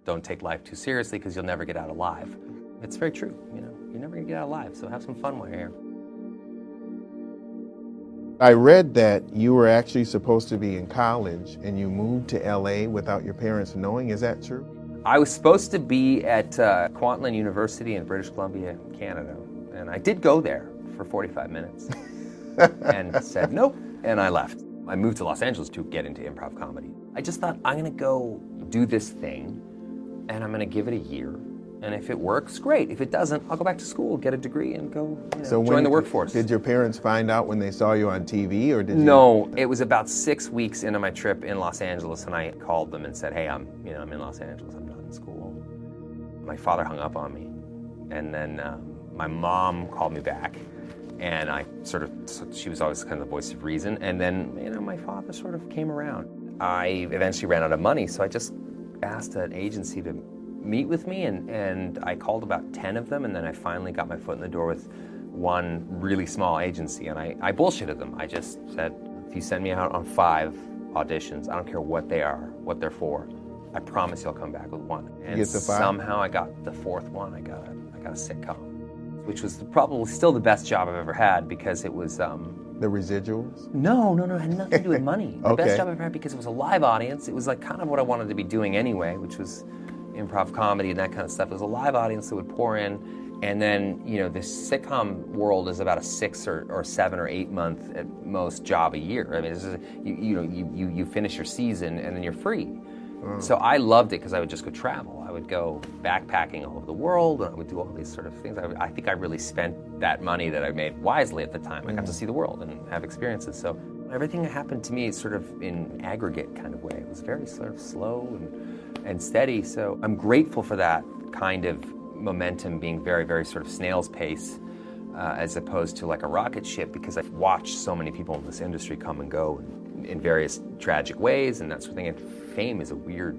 Don't take life too seriously because you'll never get out alive. It's very true, you're never gonna get out alive, so have some fun while you're here. I read that you were actually supposed to be in college and you moved to LA without your parents knowing. Is that true? I was supposed to be at Kwantlen University in British Columbia, Canada, and I did go there for 45 minutes and said nope, and I left. I moved to Los Angeles to get into improv comedy. I just thought, I'm gonna go do this thing and I'm gonna give it a year. And if it works, great. If it doesn't, I'll go back to school, get a degree, and go join the workforce. Did your parents find out when they saw you on TV, or did you? No, it was about 6 weeks into my trip in Los Angeles, and I called them and said, hey, I'm in Los Angeles, I'm not in school. My father hung up on me, and then my mom called me back, and she was always kind of the voice of reason, and then, my father sort of came around. I eventually ran out of money, so I just asked an agency to meet with me, and I called about 10 of them, and then I finally got my foot in the door with one really small agency, and I bullshitted them. I just said, if you send me out on 5 auditions, I don't care what they are, what they're for, I promise you'll come back with one. And you get the 5? Somehow I got the 4th one. I got a sitcom, which was probably still the best job I've ever had because it was the residuals? No, it had nothing to do with money. The Okay. best job I've ever had because it was a live audience. It was like kind of what I wanted to be doing anyway, which was improv comedy and that kind of stuff. It was a live audience that would pour in, and then this sitcom world is about a 6 or 7 or 8 month at most job a year. I mean, this is you finish your season and then you're free. So I loved it because I would just go travel. I would go backpacking all over the world, and I would do all these sort of things. I think I really spent that money that I made wisely at the time. I got to see the world and have experiences. So everything that happened to me is sort of in aggregate kind of way. It was very sort of slow and steady. So I'm grateful for that kind of momentum being very, very sort of snail's pace as opposed to like a rocket ship, because I've watched so many people in this industry come and go in various tragic ways and that sort of thing. And fame is a weird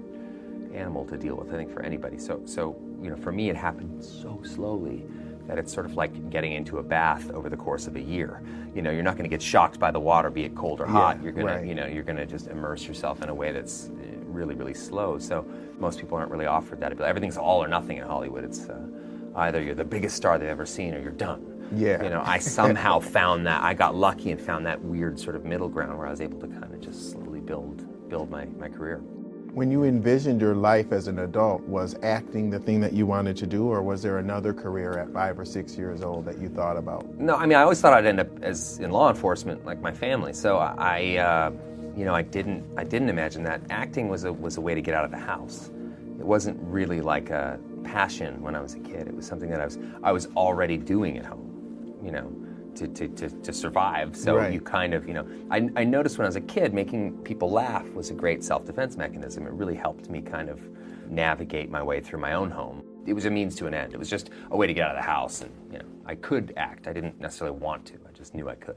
animal to deal with, I think, for anybody. So for me, it happened so slowly that it's sort of like getting into a bath over the course of a year. You're not going to get shocked by the water, be it cold or hot. You're going to, you're going to just immerse yourself in a way that's really, really slow. So most people aren't really offered that ability. Everything's all or nothing in Hollywood. It's either you're the biggest star they've ever seen or you're done. Yeah. I somehow found that. I got lucky and found that weird sort of middle ground where I was able to kind of just slowly build my career. When you envisioned your life as an adult, was acting the thing that you wanted to do, or was there another career at 5 or 6 years old that you thought about? No, I mean, I always thought I'd end up as in law enforcement, like my family. So I didn't imagine that acting was a way to get out of the house. It wasn't really like a passion when I was a kid. It was something that I was already doing at home, to survive. So Right. you kind of, I noticed when I was a kid, making people laugh was a great self-defense mechanism. It really helped me kind of navigate my way through my own home. It was a means to an end. It was just a way to get out of the house, and I could act. I didn't necessarily want to. I just knew I could.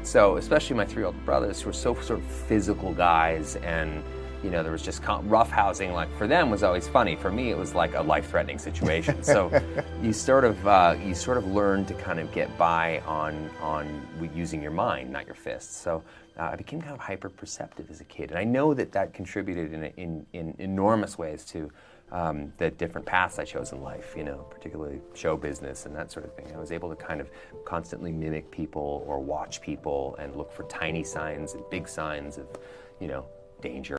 So especially my 3 older brothers, who were so sort of physical guys, and there was just rough housing. Like, for them was always funny. For me, it was like a life-threatening situation. So you sort of learn to kind of get by on using your mind, not your fists. So I became kind of hyper-perceptive as a kid, and I know that contributed in enormous ways to the different paths I chose in life. Particularly show business and that sort of thing. I was able to kind of constantly mimic people or watch people and look for tiny signs and big signs of danger.